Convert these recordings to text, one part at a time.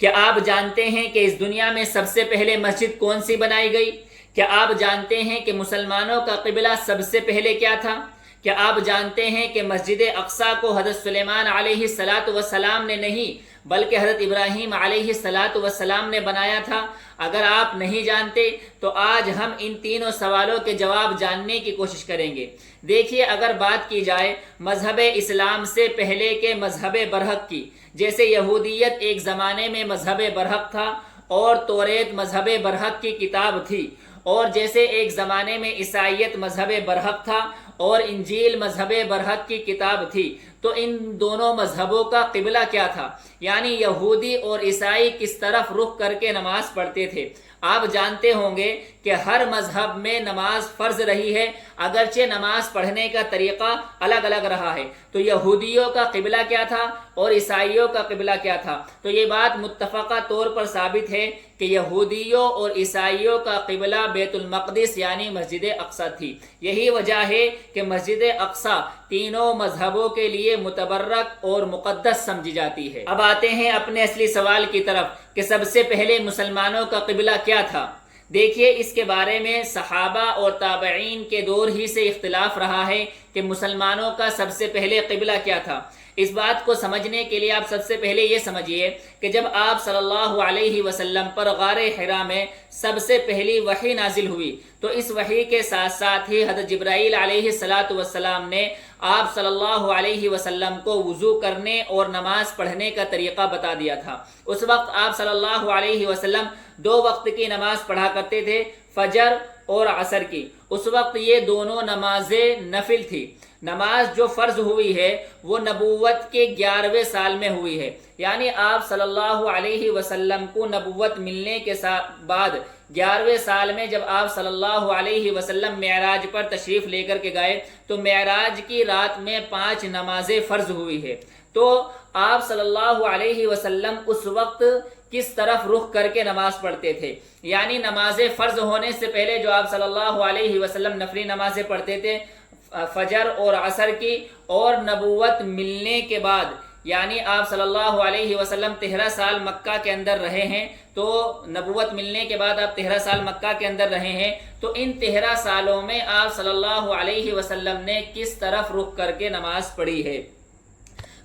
کیا آپ جانتے ہیں کہ اس دنیا میں سب سے پہلے مسجد کون سی بنائی گئی؟ کیا آپ جانتے ہیں کہ مسلمانوں کا قبلہ سب سے پہلے کیا تھا؟ کیا آپ جانتے ہیں کہ مسجد اقصیٰ کو حضرت سلیمان علیہ السلام نے نہیں بلکہ حضرت ابراہیم علیہ السلام نے بنایا تھا؟ اگر آپ نہیں جانتے تو آج ہم ان تینوں سوالوں کے جواب جاننے کی کوشش کریں گے۔ دیکھیے، اگر بات کی جائے مذہب اسلام سے پہلے کے مذہب برحق کی، جیسے یہودیت ایک زمانے میں مذہب برحق تھا اور توریت مذہب برحق کی کتاب تھی، اور جیسے ایک زمانے میں عیسائیت مذہب برحق تھا اور انجیل مذہب برحق کی کتاب تھی، تو ان دونوں مذہبوں کا قبلہ کیا تھا؟ یعنی یہودی اور عیسائی کس طرف رخ کر کے نماز پڑھتے تھے؟ آپ جانتے ہوں گے کہ ہر مذہب میں نماز فرض رہی ہے، اگرچہ نماز پڑھنے کا طریقہ الگ الگ رہا ہے۔ تو یہودیوں کا قبلہ کیا تھا اور عیسائیوں کا قبلہ کیا تھا؟ تو یہ بات متفقہ طور پر ثابت ہے کہ یہودیوں اور عیسائیوں کا قبلہ بیت المقدس یعنی مسجد اقصیٰ تھی۔ یہی وجہ ہے کہ مسجد اقصیٰ تینوں مذہبوں کے لیے متبرک اور مقدس سمجھی جاتی ہے۔ اب آتے ہیں اپنے اصلی سوال کی طرف کہ سب سے پہلے مسلمانوں کا قبلہ کیا تھا؟ دیکھیے، اس کے بارے میں صحابہ اور تابعین کے دور ہی سے اختلاف رہا ہے کہ مسلمانوں کا سب سے پہلے قبلہ کیا تھا۔ اس بات کو سمجھنے کے لیے آپ سب سے پہلے یہ سمجھیے کہ جب آپ صلی اللہ علیہ وسلم پر غار حرا میں سب سے پہلی وحی نازل ہوئی تو اس وحی کے ساتھ ساتھ ہی حضرت جبرائیل علیہ السلام نے آپ صلی اللہ علیہ وسلم کو وضو کرنے اور نماز پڑھنے کا طریقہ بتا دیا تھا۔ اس وقت آپ صلی اللہ علیہ وسلم 2 وقت کی نماز پڑھا کرتے تھے، فجر اور عصر کی۔ اس وقت یہ دونوں نمازیں نفل تھی۔ نماز جو فرض ہوئی ہے وہ نبوت کے 11ویں سال میں ہوئی ہے، یعنی آپ صلی اللہ علیہ وسلم کو نبوت ملنے کے بعد 11ویں سال میں جب آپ صلی اللہ علیہ وسلم معراج پر تشریف لے کر کے گئے تو معراج کی رات میں 5 نمازیں فرض ہوئی ہے۔ تو آپ صلی اللہ علیہ وسلم اس وقت کس طرف رخ کر کے نماز پڑھتے تھے؟ یعنی نمازیں فرض ہونے سے پہلے جو آپ صلی اللہ علیہ وسلم نفلی نمازیں پڑھتے تھے فجر اور عصر کی، اور نبوت ملنے کے بعد یعنی آپ صلی اللہ علیہ وسلم 13 سال مکہ کے اندر رہے ہیں، تو نبوت ملنے کے بعد آپ 13 سال مکہ کے اندر رہے ہیں، تو ان 13 سالوں میں آپ صلی اللہ علیہ وسلم نے کس طرف رخ کر کے نماز پڑھی ہے؟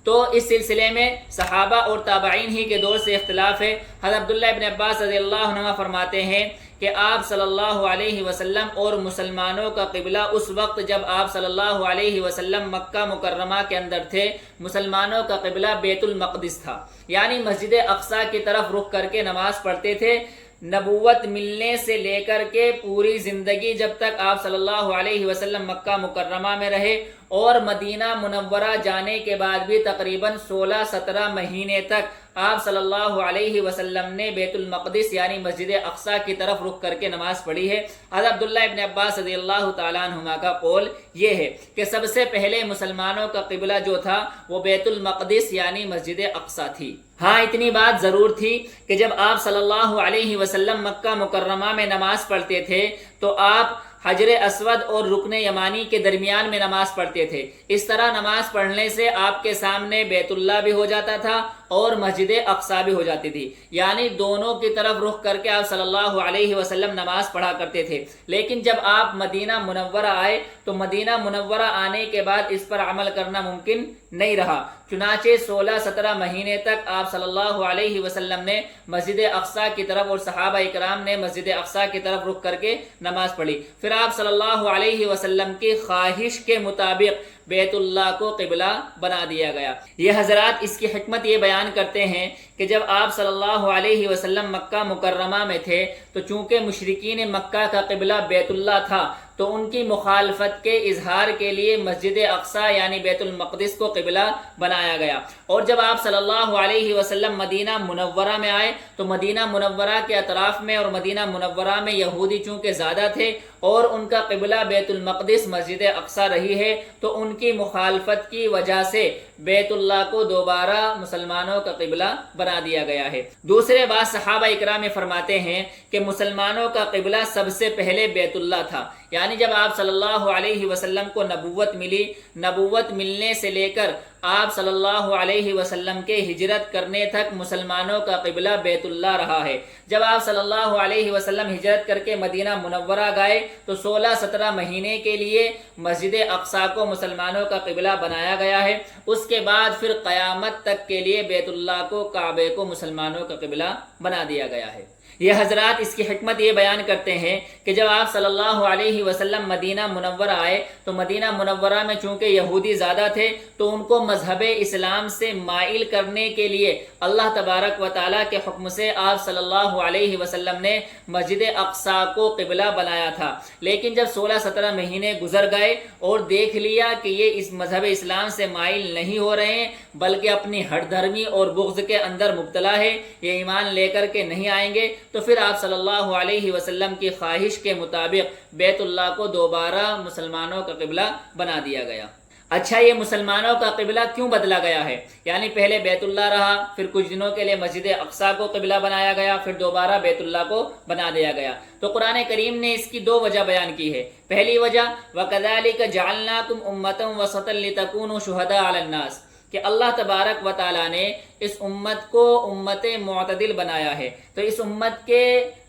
تو اس سلسلے میں صحابہ اور تابعین ہی کے دور سے اختلاف ہے۔ حضرت عبداللہ ابن عباس رضی اللہ عنہ فرماتے ہیں کہ آپ صلی اللہ علیہ وسلم اور مسلمانوں کا قبلہ اس وقت جب آپ صلی اللہ علیہ وسلم مکہ مکرمہ کے اندر تھے، مسلمانوں کا قبلہ بیت المقدس تھا، یعنی مسجد اقصیٰ کی طرف رخ کر کے نماز پڑھتے تھے۔ نبوت ملنے سے لے کر کے پوری زندگی جب تک آپ صلی اللہ علیہ وسلم مکہ مکرمہ میں رہے، اور مدینہ منورہ جانے کے بعد بھی تقریباً 16-17 مہینے تک آپ صلی اللہ علیہ وسلم نے بیت المقدس یعنی مسجد اقصیٰ کی طرف رخ کر کے نماز پڑھی ہے۔ حضرت عبداللہ ابن عباس رضی اللہ تعالیٰ عنہما کا قول یہ ہے کہ سب سے پہلے مسلمانوں کا قبلہ جو تھا وہ بیت المقدس یعنی مسجد اقصیٰ تھی۔ ہاں، اتنی بات ضرور تھی کہ جب آپ صلی اللہ علیہ وسلم مکہ مکرمہ میں نماز پڑھتے تھے تو آپ حجر اسود اور رکن یمانی کے درمیان میں نماز پڑھتے تھے۔ اس طرح نماز پڑھنے سے آپ کے سامنے بیت اللہ بھی ہو جاتا تھا اور مسجد اقصیٰ بھی ہو جاتی تھی، یعنی دونوں کی طرف رخ کر کے آپ صلی اللہ علیہ وسلم نماز پڑھا کرتے تھے۔ لیکن جب آپ مدینہ منورہ آئے تو مدینہ منورہ آنے کے بعد اس پر عمل کرنا ممکن نہیں رہا، چنانچہ 16-17 مہینے تک آپ صلی اللہ علیہ وسلم نے مسجد اقصیٰ کی طرف اور صحابہ اکرام نے مسجد اقصیٰ کی طرف رخ کر کے نماز پڑھی۔ پھر آپ صلی اللہ علیہ وسلم کی خواہش کے مطابق بیت اللہ کو قبلہ بنا دیا گیا۔ یہ حضرات اس کی حکمت یہ بیان کرتے ہیں کہ جب آپ صلی اللہ علیہ وسلم مکہ مکرمہ میں تھے تو چونکہ مشرکین مکہ کا قبلہ بیت اللہ تھا تو ان کی مخالفت کے اظہار کے لیے مسجد اقصیٰ یعنی بیت المقدس کو قبلہ بنایا گیا، اور جب آپ صلی اللہ علیہ وسلم مدینہ منورہ میں آئے تو مدینہ منورہ کے اطراف میں اور مدینہ منورہ میں یہودی چونکہ زیادہ تھے اور ان کا قبلہ بیت المقدس مسجد اقصیٰ رہی ہے، تو ان کی مخالفت کی وجہ سے بیت اللہ کو دوبارہ مسلمانوں کا قبلہ بنا دیا گیا ہے۔ دوسرے بات صحابہ اکرام فرماتے ہیں کہ مسلمانوں کا قبلہ سب سے پہلے بیت اللہ تھا، یعنی جب آپ صلی اللہ علیہ وسلم کو نبوت ملی، نبوت ملنے سے لے کر آپ صلی اللہ علیہ وسلم کے ہجرت کرنے تک مسلمانوں کا قبلہ بیت اللہ رہا ہے۔ جب آپ صلی اللہ علیہ وسلم ہجرت کر کے مدینہ منورہ گئے تو 16-17 مہینے کے لیے مسجد اقصیٰ کو مسلمانوں کا قبلہ بنایا گیا ہے۔ اس کے بعد پھر قیامت تک کے لیے بیت اللہ کو، کعبے کو مسلمانوں کا قبلہ بنا دیا گیا ہے۔ یہ حضرات اس کی حکمت یہ بیان کرتے ہیں کہ جب آپ صلی اللہ علیہ وسلم مدینہ منورہ آئے تو مدینہ منورہ میں چونکہ یہودی زیادہ تھے تو ان کو مذہب اسلام سے مائل کرنے کے لیے اللہ تبارک و تعالیٰ کے حکم سے آپ صلی اللہ علیہ وسلم نے مسجد اقصیٰ کو قبلہ بنایا تھا۔ لیکن جب 16-17 مہینے گزر گئے اور دیکھ لیا کہ یہ اس مذہب اسلام سے مائل نہیں ہو رہے ہیں بلکہ اپنی ہٹ دھرمی اور بغض کے اندر مبتلا ہے، یہ ایمان لے کر کے نہیں آئیں گے، تو پھر آپ صلی اللہ علیہ وسلم کی خواہش کے مطابق بیت اللہ کو دوبارہ مسلمانوں کا قبلہ بنا دیا گیا۔ اچھا، یہ مسلمانوں کا قبلہ کیوں بدلا گیا ہے؟ یعنی پہلے بیت اللہ رہا، پھر کچھ دنوں کے لیے مسجد اقصیٰ کو قبلہ بنایا گیا، پھر دوبارہ بیت اللہ کو بنا دیا گیا۔ تو قرآن کریم نے اس کی 2 وجہ بیان کی ہے۔ پہلی وجہ وَكَذَلِكَ جَعَلْنَاكُمْ أُمَّةً وَسَطًا لِتَكُونُوا شُهَدَاءَ عَلَى النَّاسِ، کہ اللہ تبارک و تعالیٰ نے اس امت کو امت معتدل بنایا ہے، تو اس امت کے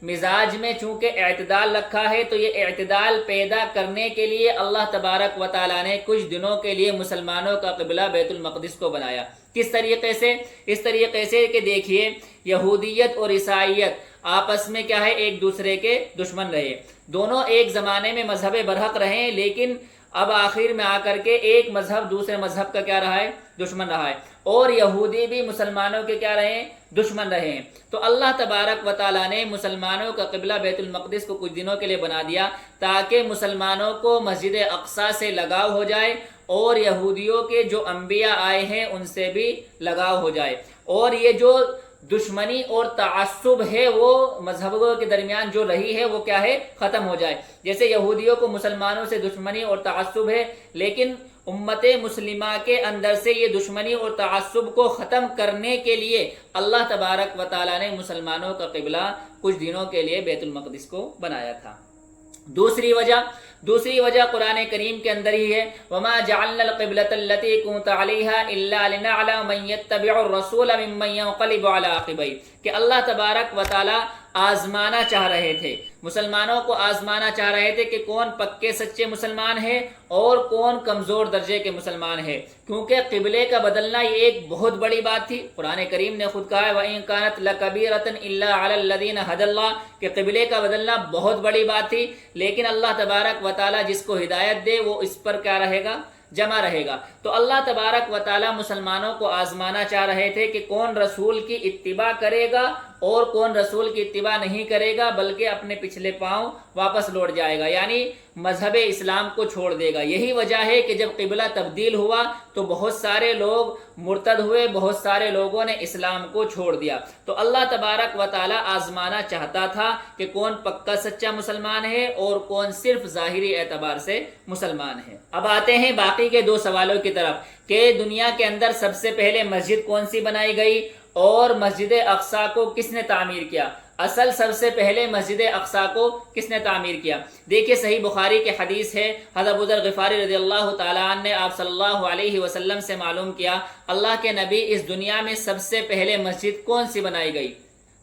مزاج میں چونکہ اعتدال رکھا ہے تو یہ اعتدال پیدا کرنے کے لیے اللہ تبارک و تعالیٰ نے کچھ دنوں کے لیے مسلمانوں کا قبلہ بیت المقدس کو بنایا۔ کس طریقے سے؟ اس طریقے سے کہ دیکھیے، یہودیت اور عیسائیت آپس میں کیا ہے، ایک دوسرے کے دشمن رہے، دونوں ایک زمانے میں مذہب برحق رہے، لیکن اب آخر میں آ کر کے ایک مذہب دوسرے مذہب کا کیا رہا ہے، دشمن رہا ہے، اور یہودی بھی مسلمانوں کے کیا رہے ہیں، دشمن رہے ہیں۔ تو اللہ تبارک و تعالیٰ نے مسلمانوں کا قبلہ بیت المقدس کو کچھ دنوں کے لیے بنا دیا تاکہ مسلمانوں کو مسجد اقصیٰ سے لگاؤ ہو جائے اور یہودیوں کے جو انبیاء آئے ہیں ان سے بھی لگاؤ ہو جائے، اور یہ جو دشمنی اور تعصب ہے وہ مذہبوں کے درمیان جو رہی ہے وہ کیا ہے، ختم ہو جائے۔ جیسے یہودیوں کو مسلمانوں سے دشمنی اور تعصب ہے، لیکن امت مسلمہ کے اندر سے یہ دشمنی اور تعصب کو ختم کرنے کے لیے اللہ تبارک و تعالیٰ نے مسلمانوں کا قبلہ کچھ دنوں کے لیے بیت المقدس کو بنایا تھا۔ دوسری وجہ قرآن کریم کے اندر ہی ہے، وَمَا جَعَلْنَا الْقِبْلَةَ الَّتِي كُنْتَ عَلَيْهَا إِلَّا لِنَعْلَمَ مَن يَتَّبِعُ الرَّسُولَ مِمَّن يَنقَلِبُ عَلَىٰ عَقِبَيْهِ، کہ اللہ تبارک و تعالیٰ آزمانا چاہ رہے تھے، مسلمانوں کو آزمانا چاہ رہے تھے کہ کون پکے سچے مسلمان ہیں اور کون کمزور درجے کے مسلمان ہیں، کیونکہ قبلے کا بدلنا یہ ایک بہت بڑی بات تھی۔ قرآن کریم نے خود کہا ہے وَإِن كَانَتْ لَكَبِيرَةً إِلَّا عَلَى الَّذِينَ هَدَى اللَّهُ، کہ قبلے کا بدلنا بہت بڑی بات تھی، لیکن اللہ تبارک و تعالیٰ جس کو ہدایت دے وہ اس پر کیا رہے گا، جمع رہے گا۔ تو اللہ تبارک و تعالیٰ مسلمانوں کو آزمانا چاہ رہے تھے کہ کون رسول کی اتباع کرے گا اور کون رسول کی اتباع نہیں کرے گا بلکہ اپنے پچھلے پاؤں واپس لوٹ جائے گا، یعنی مذہب اسلام کو چھوڑ دے گا۔ یہی وجہ ہے کہ جب قبلہ تبدیل ہوا تو بہت سارے لوگ مرتد ہوئے، بہت سارے لوگوں نے اسلام کو چھوڑ دیا۔ تو اللہ تبارک و تعالیٰ آزمانا چاہتا تھا کہ کون پکا سچا مسلمان ہے اور کون صرف ظاہری اعتبار سے مسلمان ہے۔ اب آتے ہیں باقی کے 2 سوالوں کی طرف کہ دنیا کے اندر سب سے پہلے مسجد کون سی بنائی گئی اور مسجد اقصیٰ کو کس نے تعمیر کیا؟ اصل سب سے پہلے مسجد اقصیٰ کو کس نے تعمیر کیا؟ دیکھیے صحیح بخاری کی حدیث ہے، حضرت ابو ذر غفاری رضی اللہ تعالیٰ عنہ نے آپ صلی اللہ علیہ وسلم سے معلوم کیا اللہ کے نبی اس دنیا میں سب سے پہلے مسجد کون سی بنائی گئی؟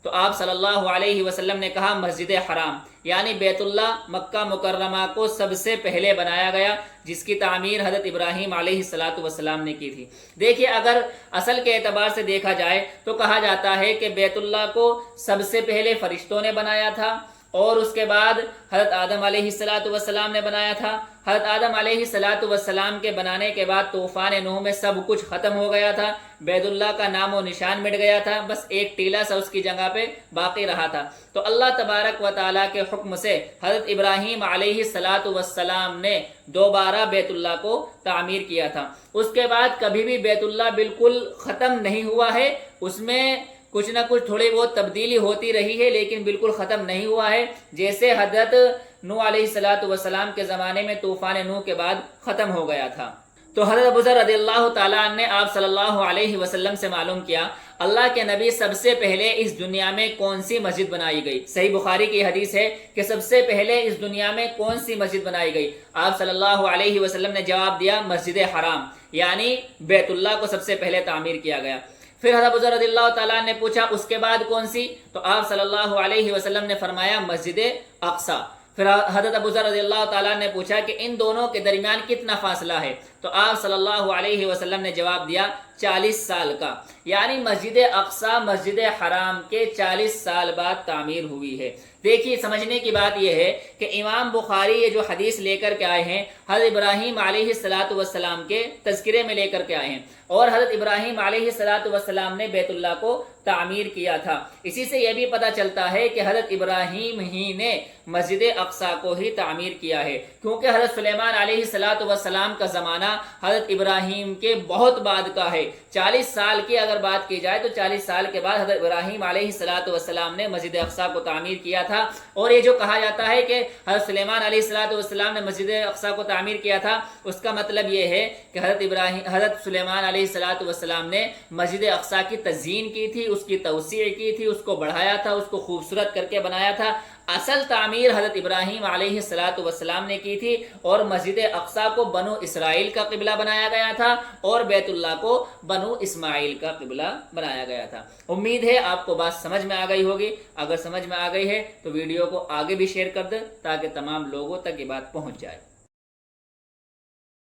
تو آپ صلی اللہ علیہ وسلم نے کہا مسجد حرام، یعنی بیت اللہ مکہ مکرمہ کو سب سے پہلے بنایا گیا، جس کی تعمیر حضرت ابراہیم علیہ السلام نے کی تھی۔ دیکھیے اگر اصل کے اعتبار سے دیکھا جائے تو کہا جاتا ہے کہ بیت اللہ کو سب سے پہلے فرشتوں نے بنایا تھا اور اس کے بعد حضرت آدم علیہ السلام نے بنایا تھا۔ حضرت آدم علیہ السلام کے بنانے کے بعد طوفان نوح میں سب کچھ ختم ہو گیا تھا، بیت اللہ کا نام و نشان مٹ گیا تھا، بس ایک ٹیلا سا اس کی جگہ پہ باقی رہا تھا۔ تو اللہ تبارک و تعالیٰ کے حکم سے حضرت ابراہیم علیہ السلام نے دوبارہ بیت اللہ کو تعمیر کیا تھا۔ اس کے بعد کبھی بھی بیت اللہ بالکل ختم نہیں ہوا ہے، اس میں کچھ نہ کچھ تھوڑی بہت تبدیلی ہوتی رہی ہے لیکن بالکل ختم نہیں ہوا ہے، جیسے حضرت نوح علیہ السلام کے زمانے میں طوفان نوح کے بعد ختم ہو گیا تھا۔ تو حضرت ابو ذر رضی اللہ تعالیٰ عنہ نے آپ صلی اللہ علیہ وسلم سے معلوم کیا اللہ کے نبی سب سے پہلے اس دنیا میں کون سی مسجد بنائی گئی؟ صحیح بخاری کی حدیث ہے کہ سب سے پہلے اس دنیا میں کون سی مسجد بنائی گئی؟ آپ صلی اللہ علیہ وسلم نے جواب دیا مسجد حرام، یعنی بیت اللہ کو سب سے پہلے تعمیر کیا گیا۔ پھر حضرت ابوذر رضی اللہ تعالیٰ نے پوچھا اس کے بعد کون سی؟ تو آپ صلی اللہ علیہ وسلم نے فرمایا مسجد اقصی۔ پھر حضرت ابوذر رضی اللہ تعالیٰ نے پوچھا کہ ان دونوں کے درمیان کتنا فاصلہ ہے؟ تو آپ صلی اللہ علیہ وسلم نے جواب دیا 40 سال کا، یعنی مسجد اقصی مسجد حرام کے 40 سال بعد تعمیر ہوئی ہے۔ دیکھیے سمجھنے کی بات یہ ہے کہ امام بخاری یہ جو حدیث لے کر کے آئے ہیں حضرت ابراہیم علیہ السلام کے تذکرے میں لے کر کے آئے ہیں، اور حضرت ابراہیم علیہ السلام نے بیت اللہ کو تعمیر کیا تھا۔ اسی سے یہ بھی پتہ چلتا ہے کہ حضرت ابراہیم ہی نے مسجد اقصی کو ہی تعمیر کیا ہے، کیونکہ حضرت سلیمان علیہ السلام کا زمانہ حضرت ابراہیم کے بہت بعد کا ہے۔ 40 سال کی اگر بات کی جائے تو 40 سال کے بعد حضرت ابراہیم علیہ السلام نے مسجد اقصی کو تعمیر کیا تھا۔ اور یہ جو کہا جاتا ہے کہ حضرت سلیمان علیہ السلام نے مسجد اقصی کو تعمیر کیا تھا، اس کا مطلب یہ ہے کہ حضرت سلیمان علیہ السلام نے مسجد اقصی کی تزئین کی تھی، اس کی توسیع کی تھی، اس کو بڑھایا تھا، اس کو خوبصورت کر کے بنایا تھا۔ اصل تعمیر حضرت ابراہیم علیہ السلام نے کی تھی، اور مسجد اقصی کو بنو اسرائیل کا قبلہ بنایا گیا تھا، اور بیت اللہ کو بنو اسماعیل کا قبلہ بنایا گیا تھا۔ امید ہے آپ کو بات سمجھ میں آ گئی ہوگی۔ اگر سمجھ میں آ گئی ہے تو ویڈیو کو آگے بھی شیئر کر دیں تاکہ تمام لوگوں تک یہ بات پہنچ جائے۔